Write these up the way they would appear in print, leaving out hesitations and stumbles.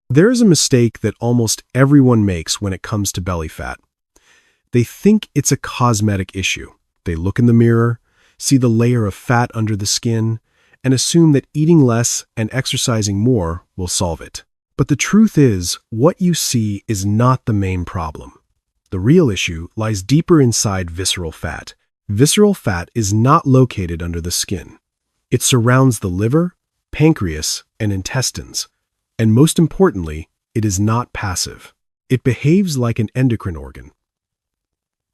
There is a mistake that almost everyone makes when it comes to belly fat. They think it's a cosmetic issue. They look in the mirror, see the layer of fat under the skin, and assume that eating less and exercising more will solve it. But the truth is, what you see is not the main problem. The real issue lies deeper inside visceral fat. Visceral fat is not located under the skin. It surrounds the liver, pancreas, and intestines. And most importantly, it is not passive. It behaves like an endocrine organ.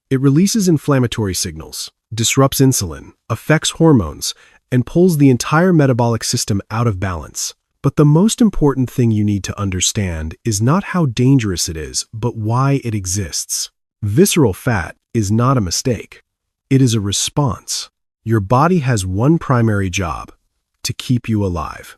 It releases inflammatory signals, disrupts insulin, affects hormones, and pulls the entire metabolic system out of balance. But the most important thing you need to understand is not how dangerous it is, but why it exists. Visceral fat is not a mistake. It is a response. Your body has one primary job: to keep you alive.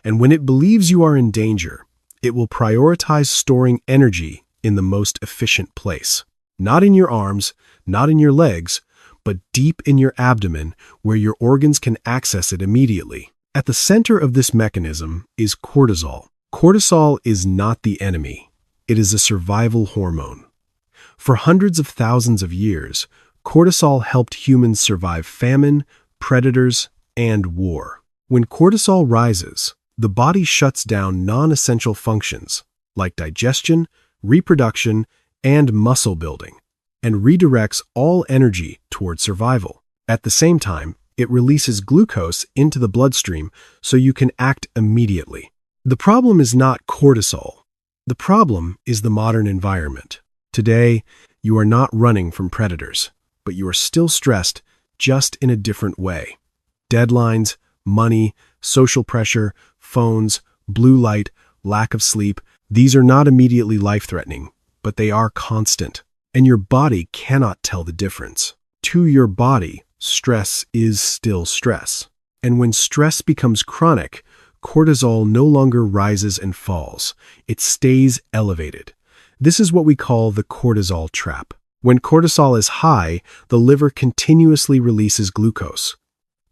And when it believes you are in danger, it will prioritize storing energy in the most efficient place. Not in your arms, not in your legs, but deep in your abdomen where your organs can access it immediately. At the center of this mechanism is cortisol. Cortisol is not the enemy. It is a survival hormone. For hundreds of thousands of years, cortisol helped humans survive famine, predators, and war. When cortisol rises, the body shuts down non-essential functions like digestion, reproduction, and muscle building, and redirects all energy toward survival. At the same time, it releases glucose into the bloodstream so you can act immediately. The problem is not cortisol. The problem is the modern environment. Today, you are not running from predators, but you are still stressed, just in a different way. Deadlines, money, social pressure, phones, blue light, lack of sleep, these are not immediately life-threatening, but they are constant, and your body cannot tell the difference. To your body, stress is still stress. And when stress becomes chronic, cortisol no longer rises and falls. It stays elevated. This is what we call the cortisol trap. When cortisol is high, the liver continuously releases glucose.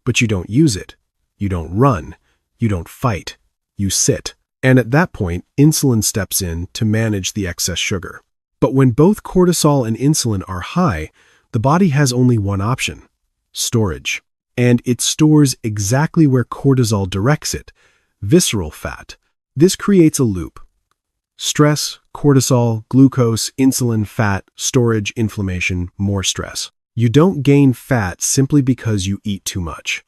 But you don't use it. You don't run. You don't fight. You sit. And at that point, insulin steps in to manage the excess sugar. But when both cortisol and insulin are high, the body has only one option: storage. And it stores exactly where cortisol directs it: visceral fat. This creates a loop. Stress, cortisol, glucose, insulin, fat, storage, inflammation, more stress. You don't gain fat simply because you eat too much.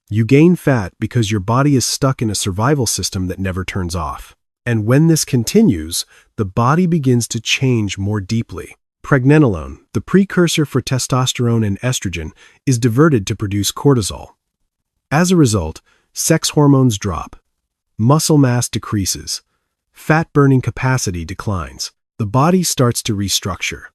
You gain fat because your body is stuck in a survival system that never turns off. And when this continues, the body begins to change more deeply. Pregnenolone, the precursor for testosterone and estrogen, is diverted to produce cortisol. As a result, sex hormones drop. Muscle mass decreases. Fat-burning capacity declines. The body starts to restructure.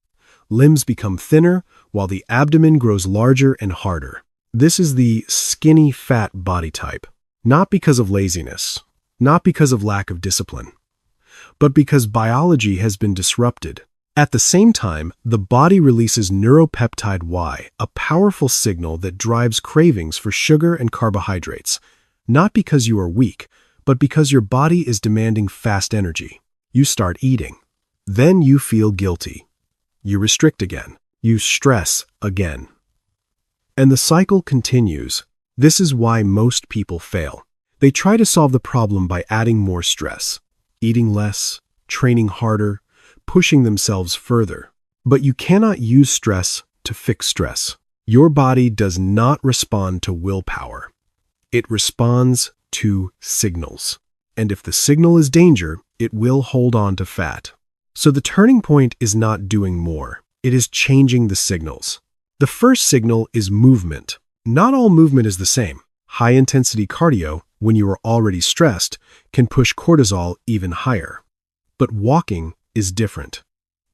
Limbs become thinner, while the abdomen grows larger and harder. This is the skinny fat body type. Not because of laziness, not because of lack of discipline, but because biology has been disrupted. At the same time, the body releases neuropeptide Y, a powerful signal that drives cravings for sugar and carbohydrates, not because you are weak, but because your body is demanding fast energy. You start eating. Then you feel guilty. You restrict again. You stress again. And the cycle continues. This is why most people fail. They try to solve the problem by adding more stress, eating less, training harder, pushing themselves further. But you cannot use stress to fix stress. Your body does not respond to willpower. It responds to signals. And if the signal is danger, it will hold on to fat. So the turning point is not doing more. It is changing the signals. The first signal is movement. Not all movement is the same. High-intensity cardio, when you are already stressed, can push cortisol even higher. But walking is different.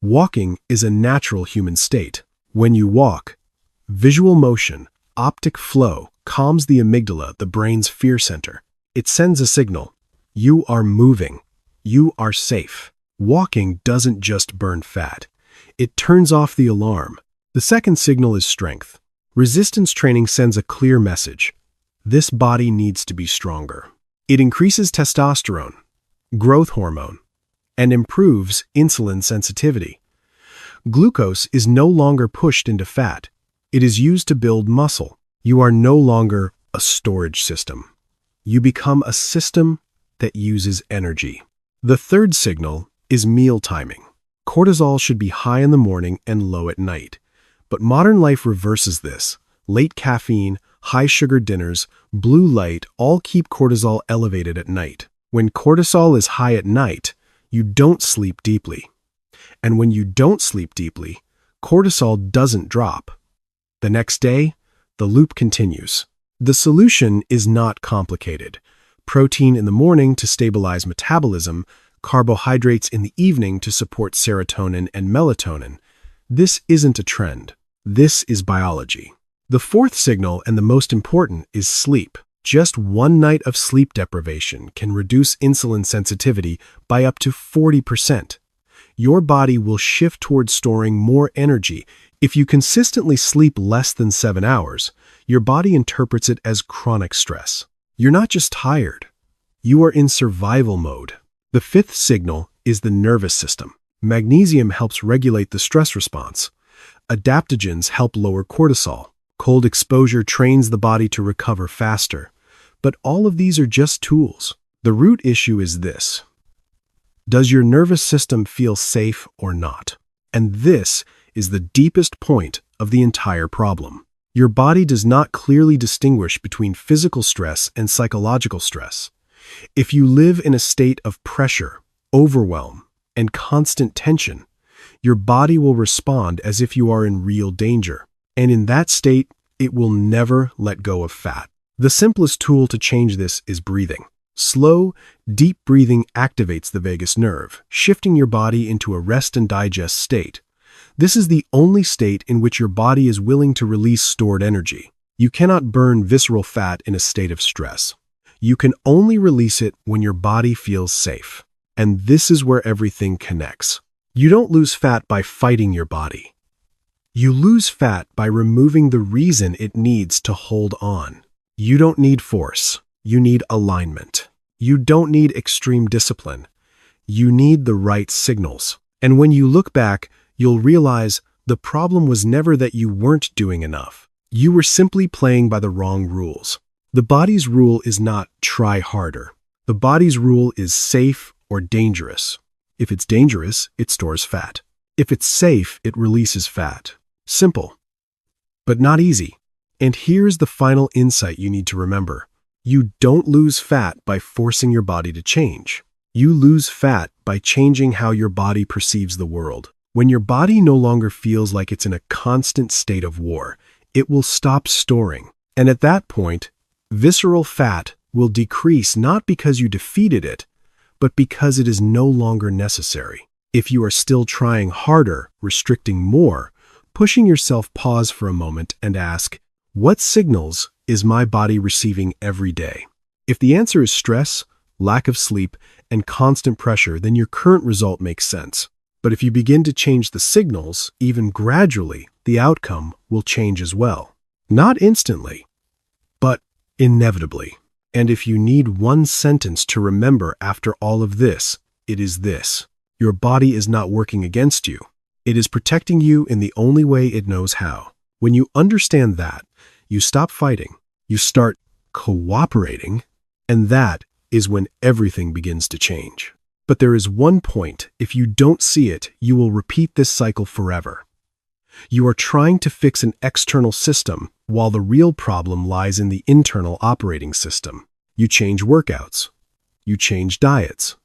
Walking is a natural human state. When you walk, visual motion, optic flow, calms the amygdala, the brain's fear center. It sends a signal. You are moving. You are safe. Walking doesn't just burn fat. It turns off the alarm. The second signal is strength. Resistance training sends a clear message. This body needs to be stronger. It increases testosterone. growth hormone, and improves insulin sensitivity. Glucose is no longer pushed into fat. It is used to build muscle. You are no longer a storage system. You become a system that uses energy. The third signal is meal timing. Cortisol should be high in the morning and low at night. But modern life reverses this. Late caffeine, high-sugar dinners, blue light all keep cortisol elevated at night. When cortisol is high at night, you don't sleep deeply. And when you don't sleep deeply, cortisol doesn't drop. The next day, the loop continues. The solution is not complicated. Protein in the morning to stabilize metabolism, carbohydrates in the evening to support serotonin and melatonin. This isn't a trend. This is biology. The fourth signal, and the most important, is sleep. Just one night of sleep deprivation can reduce insulin sensitivity by up to 40%. Your body will shift towards storing more energy. If you consistently sleep less than 7 hours, your body interprets it as chronic stress. You're not just tired. You are in survival mode. The fifth signal is the nervous system. Magnesium helps regulate the stress response. Adaptogens help lower cortisol. Cold exposure trains the body to recover faster. But all of these are just tools. The root issue is this. Does your nervous system feel safe or not? And this is the deepest point of the entire problem. Your body does not clearly distinguish between physical stress and psychological stress. If you live in a state of pressure, overwhelm, and constant tension, your body will respond as if you are in real danger. And in that state, it will never let go of fat. The simplest tool to change this is breathing. Slow, deep breathing activates the vagus nerve, shifting your body into a rest and digest state. This is the only state in which your body is willing to release stored energy. You cannot burn visceral fat in a state of stress. You can only release it when your body feels safe. And this is where everything connects. You don't lose fat by fighting your body. You lose fat by removing the reason it needs to hold on. You don't need force. You need alignment. You don't need extreme discipline. You need the right signals. And when you look back, you'll realize the problem was never that you weren't doing enough. You were simply playing by the wrong rules. The body's rule is not try harder. The body's rule is safe or dangerous. If it's dangerous, it stores fat. If it's safe, it releases fat. Simple, but not easy. And here's the final insight you need to remember. You don't lose fat by forcing your body to change. You lose fat by changing how your body perceives the world. When your body no longer feels like it's in a constant state of war, it will stop storing. And at that point, visceral fat will decrease not because you defeated it, but because it is no longer necessary. If you are still trying harder, restricting more, pushing yourself, pause for a moment and ask, what signals is my body receiving every day? If the answer is stress, lack of sleep, and constant pressure, then your current result makes sense. But if you begin to change the signals, even gradually, the outcome will change as well. Not instantly, but inevitably. And if you need one sentence to remember after all of this, it is this. Your body is not working against you. It is protecting you in the only way it knows how. When you understand that, you stop fighting, you start cooperating, and that is when everything begins to change. But there is one point, if you don't see it, you will repeat this cycle forever. You are trying to fix an external system, while the real problem lies in the internal operating system. You change workouts, you change diets,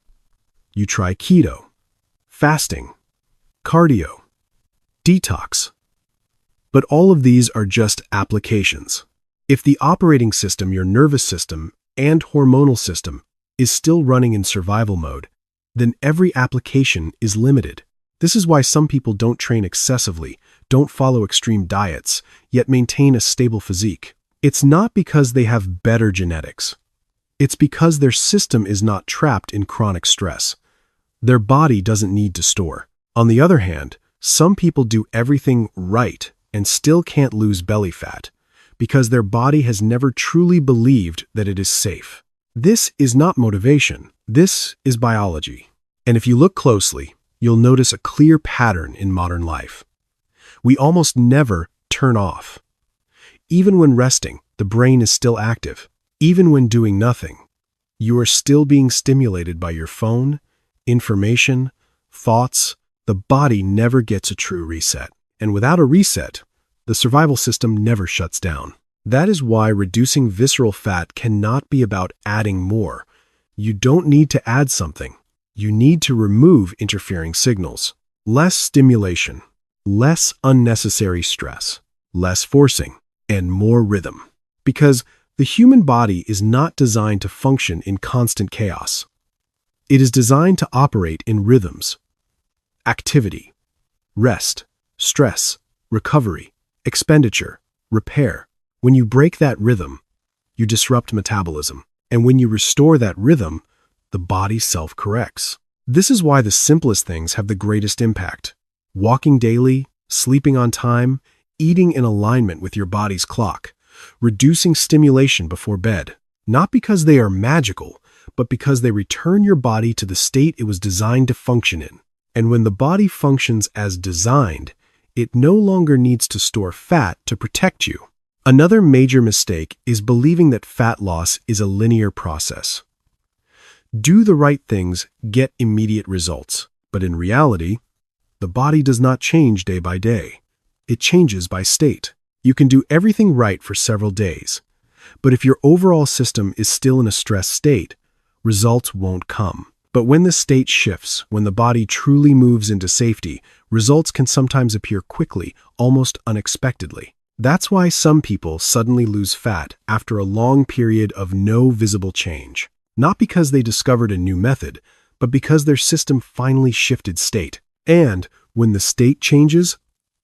you try keto, fasting, cardio, detox. But all of these are just applications. If the operating system, your nervous system and hormonal system, is still running in survival mode, then every application is limited. This is why some people don't train excessively, don't follow extreme diets, yet maintain a stable physique. It's not because they have better genetics. It's because their system is not trapped in chronic stress. Their body doesn't need to store. On the other hand, some people do everything right and still can't lose belly fat because their body has never truly believed that it is safe. This is not motivation. This is biology. And if you look closely, you'll notice a clear pattern in modern life. We almost never turn off. Even when resting, the brain is still active. Even when doing nothing, you are still being stimulated by your phone, information, thoughts. The body never gets a true reset. And without a reset, the survival system never shuts down. That is why reducing visceral fat cannot be about adding more. You don't need to add something. You need to remove interfering signals. Less stimulation, less unnecessary stress, less forcing, and more rhythm. Because the human body is not designed to function in constant chaos. It is designed to operate in rhythms. Activity, rest, stress, recovery, expenditure, repair. When you break that rhythm, you disrupt metabolism. And when you restore that rhythm, the body self-corrects. This is why the simplest things have the greatest impact. Walking daily, sleeping on time, eating in alignment with your body's clock, reducing stimulation before bed. Not because they are magical, but because they return your body to the state it was designed to function in. And when the body functions as designed, it no longer needs to store fat to protect you. Another major mistake is believing that fat loss is a linear process. Do the right things, get immediate results. But in reality, the body does not change day by day. It changes by state. You can do everything right for several days, but if your overall system is still in a stress state, results won't come. But when the state shifts, when the body truly moves into safety, results can sometimes appear quickly, almost unexpectedly. That's why some people suddenly lose fat after a long period of no visible change. Not because they discovered a new method, but because their system finally shifted state. And when the state changes,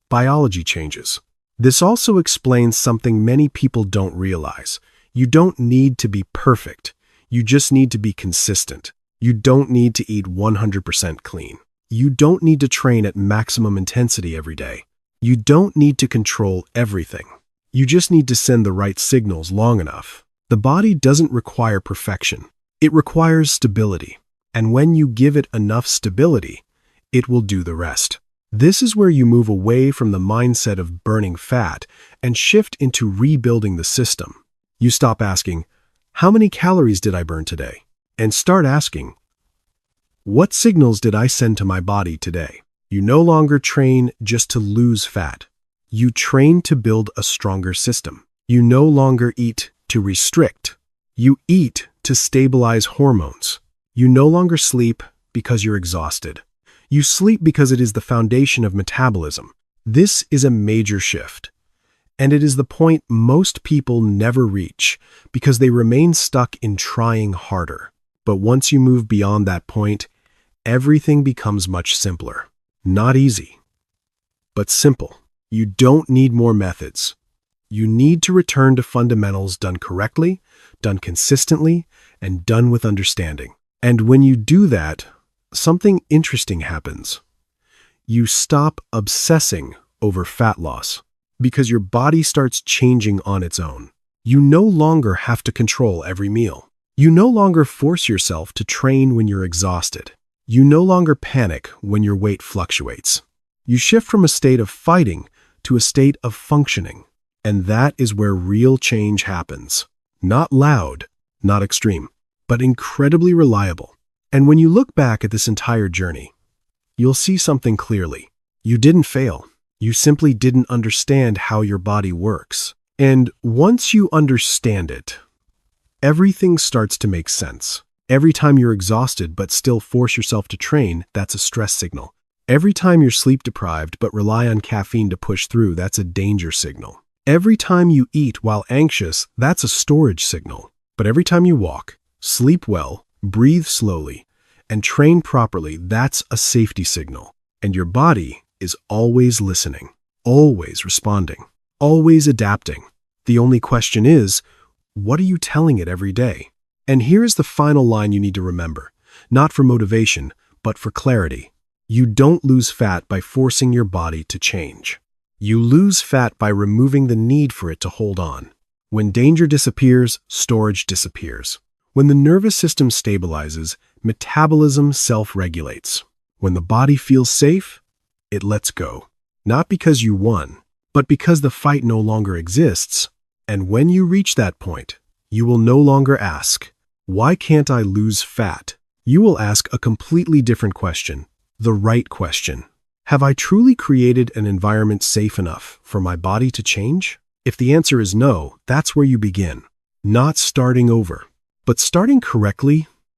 biology changes. This also explains something many people don't realize. You don't need to be perfect. You just need to be consistent. You don't need to eat 100% clean. You don't need to train at maximum intensity every day. You don't need to control everything. You just need to send the right signals long enough. The body doesn't require perfection. It requires stability. And when you give it enough stability, it will do the rest. This is where you move away from the mindset of burning fat and shift into rebuilding the system. You stop asking, how many calories did I burn today? And start asking, what signals did I send to my body today? You no longer train just to lose fat. You train to build a stronger system. You no longer eat to restrict. You eat to stabilize hormones. You no longer sleep because you're exhausted. You sleep because it is the foundation of metabolism. This is a major shift. And it is the point most people never reach because they remain stuck in trying harder. But once you move beyond that point, everything becomes much simpler. Not easy, but simple. You don't need more methods. You need to return to fundamentals done correctly, done consistently, and done with understanding. And when you do that, something interesting happens. You stop obsessing over fat loss because your body starts changing on its own. You no longer have to control every meal. You no longer force yourself to train when you're exhausted. You no longer panic when your weight fluctuates. You shift from a state of fighting to a state of functioning. And that is where real change happens. Not loud, not extreme, but incredibly reliable. And when you look back at this entire journey, you'll see something clearly. You didn't fail. You simply didn't understand how your body works. And once you understand it, everything starts to make sense. Every time you're exhausted but still force yourself to train, that's a stress signal. Every time you're sleep deprived but rely on caffeine to push through, that's a danger signal. Every time you eat while anxious, that's a storage signal. But every time you walk, sleep well, breathe slowly, and train properly, that's a safety signal. And your body is always listening, always responding, always adapting. The only question is, what are you telling it every day? And here is the final line you need to remember, not for motivation, but for clarity. You don't lose fat by forcing your body to change. You lose fat by removing the need for it to hold on. When danger disappears, storage disappears. When the nervous system stabilizes, metabolism self-regulates. When the body feels safe, it lets go. Not because you won, but because the fight no longer exists. And when you reach that point, you will no longer ask, "Why can't I lose fat?" You will ask a completely different question, the right question. Have I truly created an environment safe enough for my body to change? If the answer is no, that's where you begin. Not starting over, but starting correctly